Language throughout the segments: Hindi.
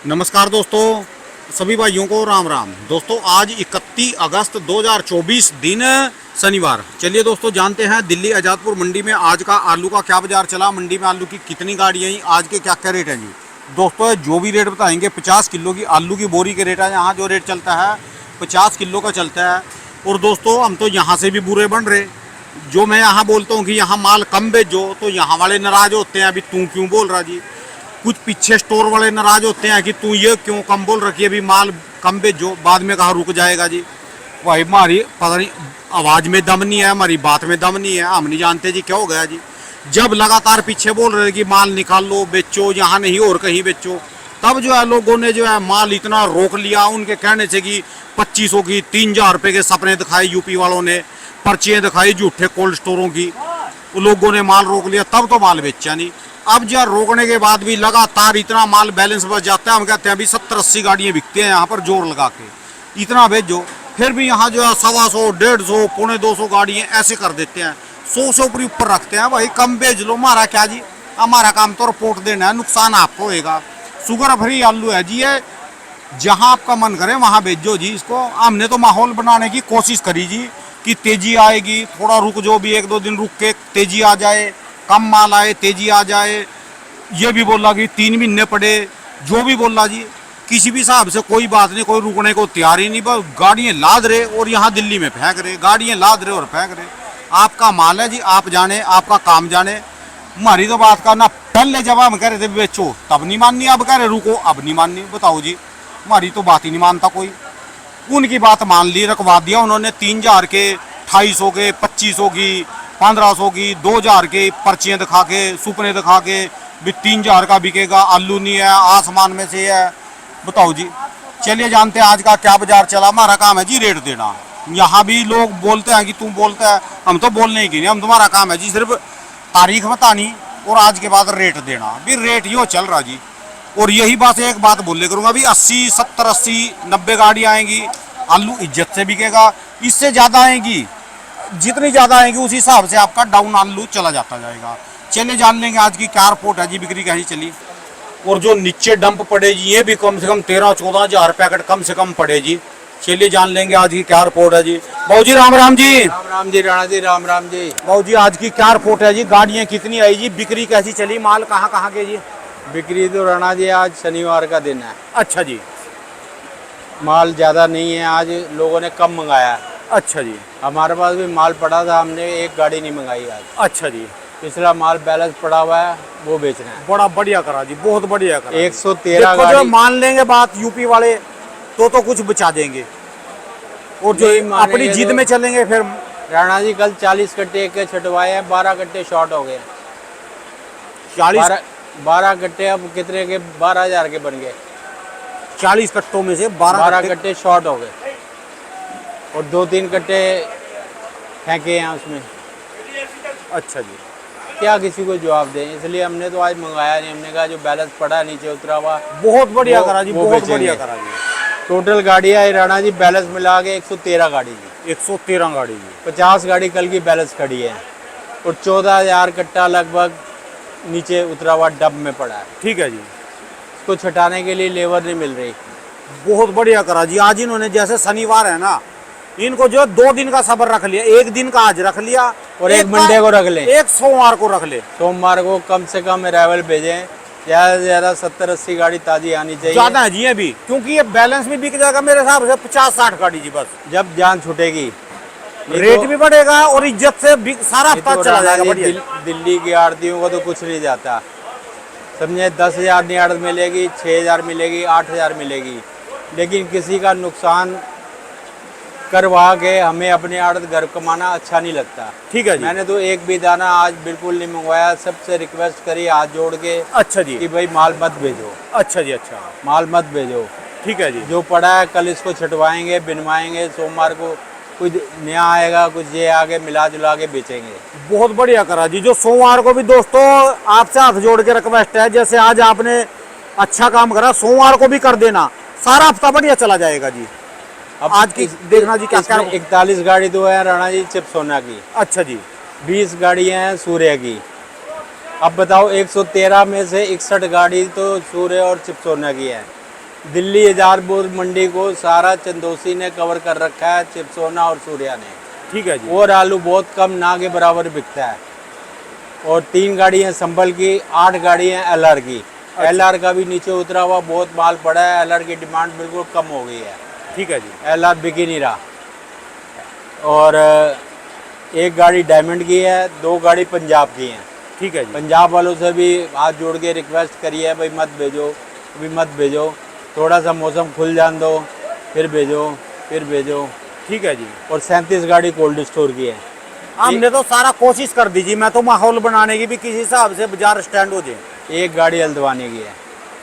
नमस्कार दोस्तों, सभी भाइयों को राम राम। दोस्तों आज 31 अगस्त 2024 दिन शनिवार। चलिए दोस्तों जानते हैं दिल्ली आज़ादपुर मंडी में आज का आलू का क्या बाजार चला, मंडी में आलू की कितनी गाड़ियाँ आई, आज के क्या क्या रेट हैं जी। दोस्तों जो भी रेट बताएंगे 50 किलो की आलू की बोरी के रेट है। यहाँ जो रेट चलता है 50 किलो का चलता है। और दोस्तों हम तो यहाँ से भी बुरे बन रहे, जो मैं यहाँ बोलता हूँ कि यहाँ माल कम बेचो तो यहाँ वाले नाराज होते हैं, अभी तू क्यों बोल रहा जी। कुछ पीछे स्टोर वाले नाराज होते हैं कि तू ये क्यों कम बोल रखी है, अभी माल कम बेचो, बाद में कहाँ रुक जाएगा जी। भाई हमारी पता नहीं आवाज़ में दम नहीं है, हमारी बात में दम नहीं है, हम नहीं जानते जी क्या हो गया जी। जब लगातार पीछे बोल रहे कि माल निकाल लो बेचो, यहाँ नहीं और कहीं बेचो, तब जो है लोगों ने जो है माल इतना रोक लिया। उनके कहने से कि 2500 की 3000 रुपये के सपने दिखाए यूपी वालों ने, पर्चियाँ दिखाई झूठे कोल्ड स्टोरों की, लोगों ने माल रोक लिया, तब तो माल बेचा नहीं। अब जो रोकने के बाद भी लगातार इतना माल बैलेंस बच जाता है। हम कहते हैं अभी 70-80 गाड़ियाँ बिकती हैं यहाँ पर जोर लगा के, इतना भेजो, फिर भी यहाँ जो है 125, 150, 250 गाड़ियाँ ऐसे कर देते हैं, 100 से ऊपर रखते हैं। भाई कम भेज लो, हमारा क्या जी, हमारा काम तो रिपोर्ट देना है, नुकसान आपको होएगा। शुगर फ्री आलू है जी, ये जहाँ आपका मन करे वहाँ भेजो जी इसको। हमने तो माहौल बनाने की कोशिश करी जी कि तेजी आएगी, थोड़ा रुक जो भी 1-2 दिन रुक के तेजी आ जाए, कम माल आए तेजी आ जाए। ये भी बोला कि 3 महीने पड़े, जो भी बोला जी, किसी भी हिसाब से कोई बात नहीं, कोई रुकने को तैयार ही नहीं। बस गाड़ियाँ लाद रहे और यहाँ दिल्ली में फेंक रहे, गाड़ियाँ लाद रहे और फेंक रहे। आपका माल है जी, आप जाने, आपका काम जाने। हमारी तो बात करना, पहले जब हम कह रहे थे बेचो तब नहीं माननी, अब कह रहे रुको अब नहीं माननी। बताओ जी, हमारी तो बात ही नहीं मानता कोई। उनकी बात मान ली, रखवा दिया उन्होंने 3000 के, 250 के, 2500 की, 1500 की, 2000 के पर्चियाँ दिखा के, सुपने दिखा के भी 3000 का बिकेगा, आलू नहीं है, आसमान में से है। बताओ जी। चलिए जानते हैं आज का क्या बाजार चला। हमारा काम है जी रेट देना। यहाँ भी लोग बोलते हैं कि तुम बोलता है, हम तो बोलने की नहीं, हम तुम्हारा काम है जी सिर्फ तारीख बतानी और आज के बाद रेट देना। भी रेट यो चल रहा जी। और यही बात एक बात बोले करूँगा, अभी 80, 70, 80, 90 गाड़ी आएंगी, आलू इज्जत से बिकेगा। इससे ज़्यादा आएंगी, जितनी ज़्यादा आएंगी उसी हिसाब से आपका डाउन आलू चला जाता जाएगा। चलिए जान लेंगे आज की क्या रिपोर्ट है जी, बिक्री कहीं चली। और जो नीचे डंप पड़े जी, ये भी कम से कम 13-14 हज़ार पैकेट कम से कम पड़े जी। चलिए जान लेंगे आज की क्या रिपोर्ट है जी। बाबू जी राम राम जी। राम राम जी, राणा जी, राम राम जी। बाबू जी आज की क्या रिपोर्ट है जी, गाड़ियाँ कितनी आई जी, बिक्री कैसी चली, माल कहाँ कहाँ के जी। बिक्री तो राणा जी आज शनिवार का दिन है। अच्छा जी। माल ज़्यादा नहीं है, आज लोगों ने कम मंगाया। अच्छा जी। हमारे पास भी माल पड़ा था, हमने एक गाड़ी नहीं मंगाई आज। अच्छा जी। पिछला माल बैलेंस पड़ा हुआ है, वो बेचना है। बड़ा बढ़िया करा जी, बहुत बढ़िया करा। 113 देखो जो गाड़ी। मान लेंगे बात यूपी वाले तो कुछ बचा देंगे, और जो नहीं मानेंगे अपनी जिद तो- में चलेंगे फिर। राणा जी कल 40 कट्टे के छटवाए हैं, 12 कट्टे शॉर्ट हो गए। 40 12 कट्टे अब कितने के, 12,000 के बन गए। 40 कट्टों में से 12 कट्टे शॉर्ट हो गए और 2-3 कट्टे फेंके हैं उसमें। अच्छा जी। क्या किसी को जवाब दें, इसलिए हमने तो आज मंगाया नहीं। हमने कहा जो बैलेंस पड़ा है नीचे उतरा हुआ, बहुत बढ़िया वो- करा जी, वो बहुत बेचेंगे। बढ़िया करा जी। टोटल गाड़ियाँ है राणा जी बैलेंस मिला के 113 गाड़ी जी। 113 गाड़ी जी। 50 गाड़ी कल की बैलेंस खड़ी है और 14,000 कट्टा लगभग नीचे उतरा हुआ डब में पड़ा है। ठीक है जी। इसको छटाने के लिए लेबर नहीं मिल रही। बहुत बढ़िया करा जी। आज इन्होंने जैसे शनिवार है ना, इनको जो 2 दिन का सब्र रख लिया, 1 दिन का आज रख लिया और एक मंडे को रख लें, एक सोमवार को रख ले। सोमवार को कम से कम अराइवल भेजें। ज़्यादा से ज़्यादा 70-80 गाड़ी ताज़ी आनी चाहिए। ज्यादा है जी अभी, क्योंकि ये बैलेंस भी बिक जाएगा मेरे हिसाब से 50-60 गाड़ी जी बस। जब जान छूटेगी रेट भी बढ़ेगा और इज्जत से सारा हफ्ता तो चला राणा जाएगा जी, बढ़िया। दिल्ली की आड़तियों को तो कुछ नहीं जाता, समझे। 10,000 नहीं आड़त मिलेगी, 6,000 मिलेगी, 8,000 मिलेगी, लेकिन किसी का नुकसान करवा के हमें अपने आड़त घर कमाना अच्छा नहीं लगता। ठीक है जी। मैंने तो एक भी दाना आज बिल्कुल नहीं मंगवाया। सबसे रिक्वेस्ट करी हाथ जोड़ के अच्छा जी। कि भाई माल मत भेजो, अच्छा जी। अच्छा माल मत भेजो। ठीक है जी। जो पड़ा है कल इसको छटवाएंगे, बिनवाएंगे, सोमवार को कुछ नया आएगा, कुछ ये आगे मिला जुला के बेचेंगे। बहुत बढ़िया करा जी। जो सोमवार को भी दोस्तों आपसे हाथ जोड़ के रिक्वेस्ट है, जैसे आज आपने अच्छा काम करा, सोमवार को भी कर देना, सारा हफ्ता बढ़िया चला जाएगा जी। अब आज की देखना जी क्या क्या। 41 गाड़ी तो है राणा जी चिप सोना की। अच्छा जी। 20 गाड़ियाँ हैं सूर्य की। अब बताओ 113 में से 61 गाड़ी तो सूर्य और चिप सोना की है। दिल्ली अजारपुर मंडी को सारा चंदोसी ने कवर कर रखा है, चिप्सोना और सूर्या ने। ठीक है जी। और आलू बहुत कम, ना के बराबर बिकता है। और 3 गाड़ी हैं संभल की, 8 गाड़ी हैं एलआर की। एलआर का भी नीचे उतरा हुआ बहुत माल पड़ा है। एलआर की डिमांड बिल्कुल कम हो गई है। ठीक है जी। एलआर बिक ही नहीं रहा। और 1 गाड़ी डायमंड की है, 2 गाड़ी पंजाब की हैं। ठीक है जी। पंजाब वालों से भी हाथ जोड़ के रिक्वेस्ट करी है, भाई मत भेजो, अभी मत भेजो, थोड़ा सा मौसम खुल जान दो, फिर भेजो, फिर भेजो। ठीक है जी। और 37 गाड़ी कोल्ड स्टोर की है। हमने तो सारा कोशिश कर दीजिए, मैं तो माहौल बनाने की भी किसी हिसाब से बाजार स्टैंड हो जाए। 1 गाड़ी हल्द्वानी की है।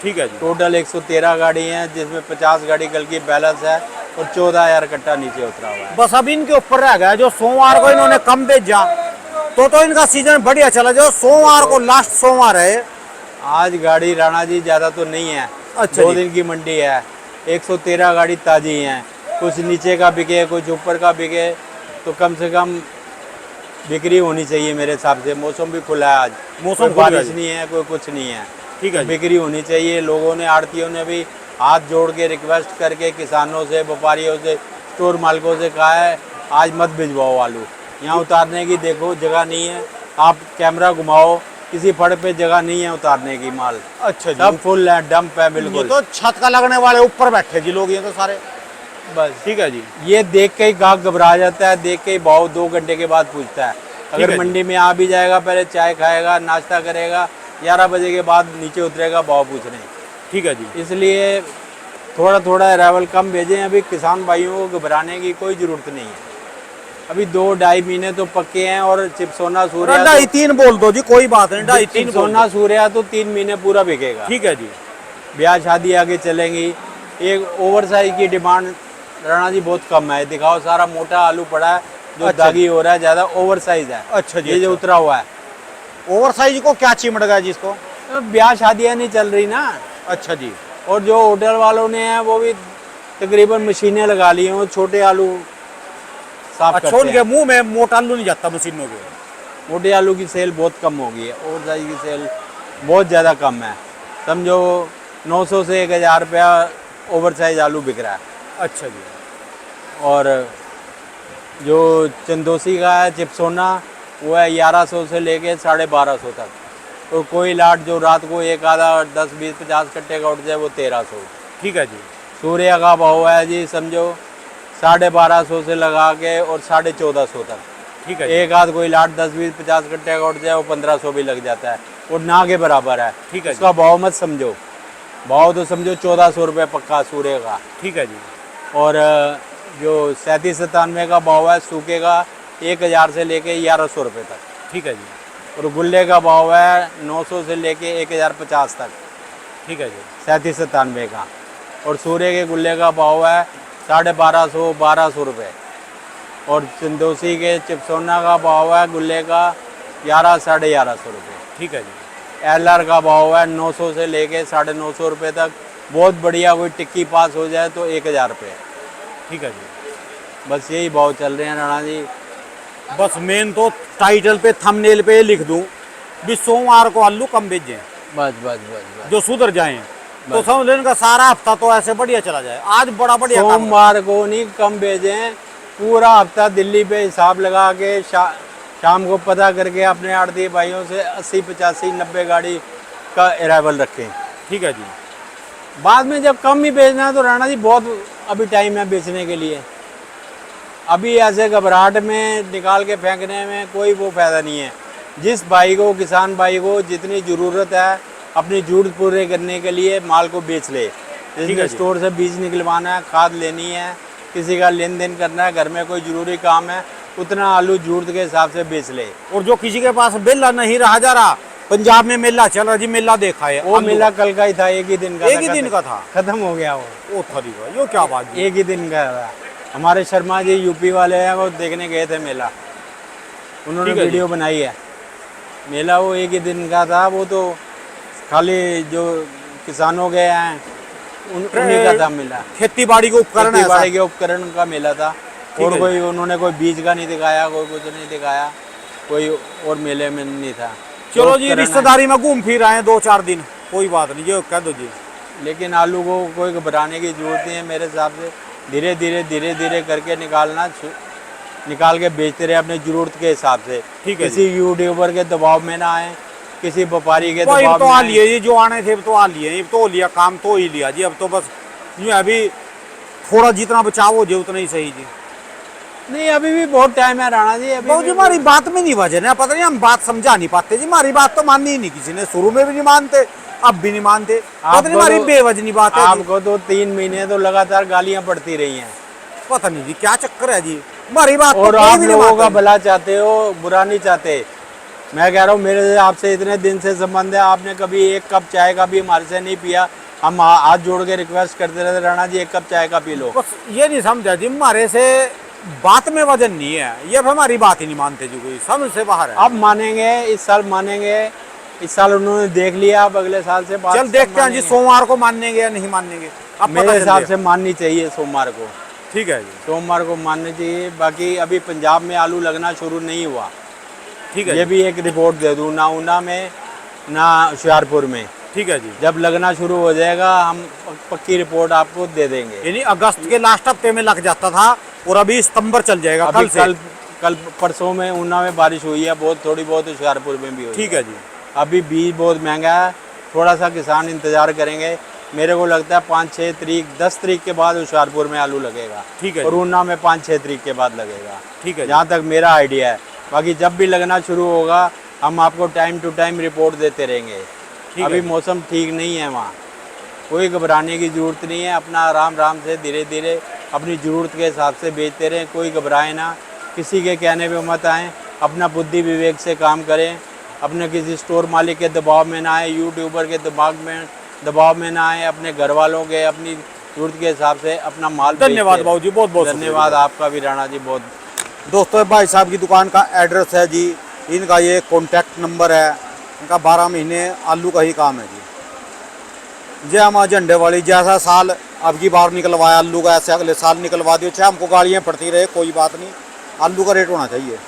ठीक है जी। टोटल 113 गाड़ी हैं, जिसमें 50 गाड़ी कल की बैलेंस है और 14,000 कट्टा नीचे उतरा हुआ है। बस अब इनके ऊपर रह गया, जो सोमवार को इन्होंने कम भेजा तो इनका सीजन बढ़िया चला। जो सोमवार को लास्ट सोमवार है। आज गाड़ी राणा जी ज़्यादा तो नहीं है। अच्छा 2 जी। दिन की मंडी है। 113 गाड़ी ताज़ी हैं। कुछ नीचे का बिके, कुछ ऊपर का बिके, तो कम से कम बिक्री होनी चाहिए मेरे हिसाब से। मौसम भी खुला है आज, मौसम कोई खुल गया बारिश जी। नहीं है, कोई कुछ नहीं है। ठीक है जी। बिक्री होनी चाहिए। लोगों ने, आड़तियों ने भी हाथ जोड़ के रिक्वेस्ट करके किसानों से, व्यापारियों से, स्टोर मालिकों से कहा है आज मत भिजवाओ आलू, यहाँ उतारने की देखो जगह नहीं है। आप कैमरा घुमाओ, किसी फड़ पे जगह नहीं है उतारने की माल। अच्छा जी। सब फुल है, डंप है ये बिल्कुल। तो छत का लगने वाले ऊपर बैठे जी लोग, ये तो सारे। बस ठीक है जी। ये देख के ही गाहक घबरा जाता है, देख के ही भाव 2 घंटे के बाद पूछता है। है अगर जी। मंडी में आ भी जाएगा, पहले चाय खाएगा, नाश्ता करेगा, 11 बजे के बाद नीचे उतरेगा भाव पूछने। ठीक है जी। इसलिए थोड़ा थोड़ा अरावल कम भेजें। अभी किसान भाइयों को घबराने की कोई ज़रूरत नहीं है। अभी 2-2.5 महीने तो पक्के हैं। और चिप्सोना सूर्या, 2.5-3 बोल दो जी, कोई बात नहीं। 2.5-3 चिप्सोना सूर्या तो 3 महीने पूरा बिकेगा। ठीक है जी। ब्याह शादी आगे चलेंगी। एक ओवर साइज की डिमांड राणा जी बहुत कम है। दिखाओ, सारा मोटा आलू पड़ा है जो अच्छा दागी हो रहा है, ज़्यादा ओवर साइज है। अच्छा जी। ये जो अच्छा। उतरा हुआ है, ओवर साइज को क्या चिमड़ गया जी इसको? ब्याह शादियाँ नहीं चल रही ना। अच्छा जी। और जो होटल वालों ने हैं वो भी तकरीबन मशीनें लगा ली हैं, वो छोटे आलू साफ अच्छा, करते उनके हैं। मुंह में मोटा आलू नहीं जाता मशीनों के। मोटे आलू की सेल बहुत कम हो गई है। ओवर साइज की सेल बहुत ज़्यादा कम है। समझो 900 से 1,000 रुपया ओवर साइज आलू बिक रहा है। अच्छा जी। और जो चंदोसी का है चिप्सोना, वो है 1100 से लेके 1250 तक। तो कोई लाट जो रात को एक आधा 10, 20, 50 कट्टे का उठ जाए वो 1300। ठीक है जी। सूर्य का भाव है जी समझो 1250 से लगा के और 1450 तक। ठीक है जी। एक आध कोई लाट 10, 20, 50 कट्टे का उठ जाए वो 1500 भी लग जाता है। वो ना के बराबर है। ठीक है उसका भाव मत समझो। भाव तो समझो 1400 रुपये पक्का सूर्य का। ठीक है जी। और जो 37-97 का भाव है सूखे का 1000 से लेके 1100 रुपये तक। ठीक है जी। और गुल्ले का भाव है 900 से लेके 1050 तक। ठीक है जी। 37-97 का। और सूर्य के गुल्ले का भाव है 1250-1200 रुपये। और चंदोसी के चिप्सोना का भाव है गुल्ले का 1100-1150 रुपये। ठीक है जी। एलआर का भाव है 900 से लेके 950 रुपये तक। बहुत बढ़िया कोई टिक्की पास हो जाए तो 1000 रुपये। ठीक है जी। बस यही भाव चल रहे हैं राणा जी। बस मेन तो टाइटल पे, थंबनेल पे लिख दूं भी सोमवार को आलू कम भेजें, बस बस बस जो सुधर जाएं। तो समझ लें का सारा हफ्ता तो ऐसे बढ़िया चला जाए। आज बड़ा बढ़िया काम है। सोमवार को नहीं कम भेजें, पूरा हफ्ता दिल्ली पे हिसाब लगा के शाम को पता करके अपने आड़ती भाइयों से 80, 85, 90 गाड़ी का अराइवल रखें। ठीक है जी। बाद में जब कम ही बेचना है तो राणा जी बहुत अभी टाइम है बेचने के लिए। अभी ऐसे घबराहट में निकाल के फेंकने में कोई वो फायदा नहीं है। जिस भाई को, किसान भाई को जितनी ज़रूरत है अपनी जरूरत पूरे करने के लिए माल को बेच ले। ठीक है जिसमें जी। स्टोर से बीज निकलवाना है, खाद लेनी है, किसी का लेन देन करना है, घर में कोई ज़रूरी काम है, उतना आलू जरूरत के हिसाब से बेच ले। और जो किसी के पास बेला नहीं रहा जा रहा, पंजाब में मेला चल रहा जी, मेला देखा है। वो मेला कल का ही था, एक ही दिन का एक ही दिन का था, खत्म हो गया वो। ओ थरी का, यो क्या बात जी। एक ही दिन का था। हमारे शर्मा जी यूपी वाले हैं, वो देखने गए थे मेला, उन्होंने ठीक है जी। वीडियो बनाई है। मेला वो एक ही दिन का था। वो तो खाली जो किसानों के हैं उन्हीं का था मेला। खेती बाड़ी के उपकरण खेती बाड़ी ऐसा। के उपकरण का मेला था। ठीक और है कोई उन्होंने कोई बीज का नहीं दिखाया, कोई कुछ नहीं दिखाया, कोई और मेले में नहीं था। चलो तो जी, उपकरण है। रिश्तेदारी में घूम फिर आए 2-4 दिन, कोई बात नहीं, ये कह दो जी। लेकिन आलू को कोई घबराने की ज़रूरत नहीं है मेरे हिसाब से। धीरे धीरे करके निकाल के बेचते रहे अपने ज़रूरत के हिसाब से। ठीक है किसी यूट्यूबर के दबाव में ना आए, किसी व्यापारी के तो दबाव तो में आ आए। लिए जी, जो आने थे अब तो आ लिए, ये तो लिया काम तो ही लिया जी। अब तो बस यूँ अभी थोड़ा जितना बचाव हो जाए उतना ही सही जी। नहीं, अभी भी बहुत टाइम है राणा जी। अभी बाबू जी भी हमारी बात में नहीं वजन है, पता नहीं हम बात समझा नहीं पाते जी। हमारी बात तो माननी ही नहीं किसी ने, शुरू में भी नहीं मानते, अब भी नहीं मानते। पता नहीं हमारी बेवजनी बात है जी। आपको तो 3 महीने तो लगातार गालियां पड़ती रही हैं। पता नहीं जी क्या चक्कर है जी, हमारी बात और तो कोई आप भी नहीं लोगों का मानता। भला चाहते हो, बुरा नहीं चाहते। मैं कह रहा हूँ मेरे से आपसे इतने दिन से संबंध है, आपने कभी एक कप चाय का भी हमारे से नहीं पिया। हम हाथ जोड़ के रिक्वेस्ट करते रहते, राणा जी एक कप चाय का पी लो। बस ये नहीं समझा जी, हमारे से बात में वजन नहीं है, ये अब हमारी बात ही नहीं मानते जी, कोई समझ से बाहर है। अब मानेंगे, इस साल मानेंगे। इस साल उन्होंने देख लिया, अब अगले साल से बात चल सब देखते हैं जी, मानेंगे। सोमवार को मानेंगे या नहीं मानेंगे, अब मेरे पता हिसाब चलेगा। से माननी चाहिए सोमवार को। ठीक है जी, सोमवार को माननी चाहिए। बाकी अभी पंजाब में आलू लगना शुरू नहीं हुआ, ठीक है ये जी, भी एक रिपोर्ट दे दूँ, ना ऊना में ना होशियारपुर में। ठीक है जी। जब लगना शुरू हो जाएगा हम पक्की रिपोर्ट आपको दे देंगे। यानी अगस्त के लास्ट हफ्ते में लग जाता था और अभी सितंबर चल जाएगा अभी कल से। कल परसों में ऊना में बारिश हुई है, बहुत थोड़ी बहुत होशियारपुर में भी हुई ठीक है जी, अभी बीज बहुत महंगा है, थोड़ा सा किसान इंतजार करेंगे। मेरे को लगता है 5-6 तारीख 10 तारीख के बाद होशियारपुर में आलू लगेगा। ठीक है और जी, ऊना में 5-6 तारीख के बाद लगेगा, ठीक है जी, जहाँ तक मेरा आइडिया है। बाकी जब भी लगना शुरू होगा हम आपको टाइम टू टाइम रिपोर्ट देते रहेंगे। ठीक अभी है। मौसम ठीक नहीं है वहाँ, कोई घबराने की ज़रूरत नहीं है। अपना आराम से धीरे धीरे अपनी ज़रूरत के हिसाब से बेचते रहें, कोई घबराए ना, किसी के कहने पे मत आएँ, अपना बुद्धि विवेक से काम करें, अपने किसी स्टोर मालिक के दबाव में ना आए, यूट्यूबर के दबाव में ना आए, अपने घर वालों के अपनी ज़रूरत के हिसाब से अपना माल धन्यवाद बेचते बाबू जी, बहुत बहुत रहें। धन्यवाद आपका भी राणा जी, बहुत। दोस्तों भाई साहब की दुकान का एड्रेस है जी, इनका ये कॉन्टैक्ट नंबर है, इनका 12 महीने आलू का ही काम है जी। जय माँ झंडे वाली, जैसा साल अब की बार निकलवाया आलू का, ऐसे अगले साल निकलवा दियो, चाहे हमको गाड़ियाँ पड़ती रहे कोई बात नहीं, आलू का रेट होना चाहिए।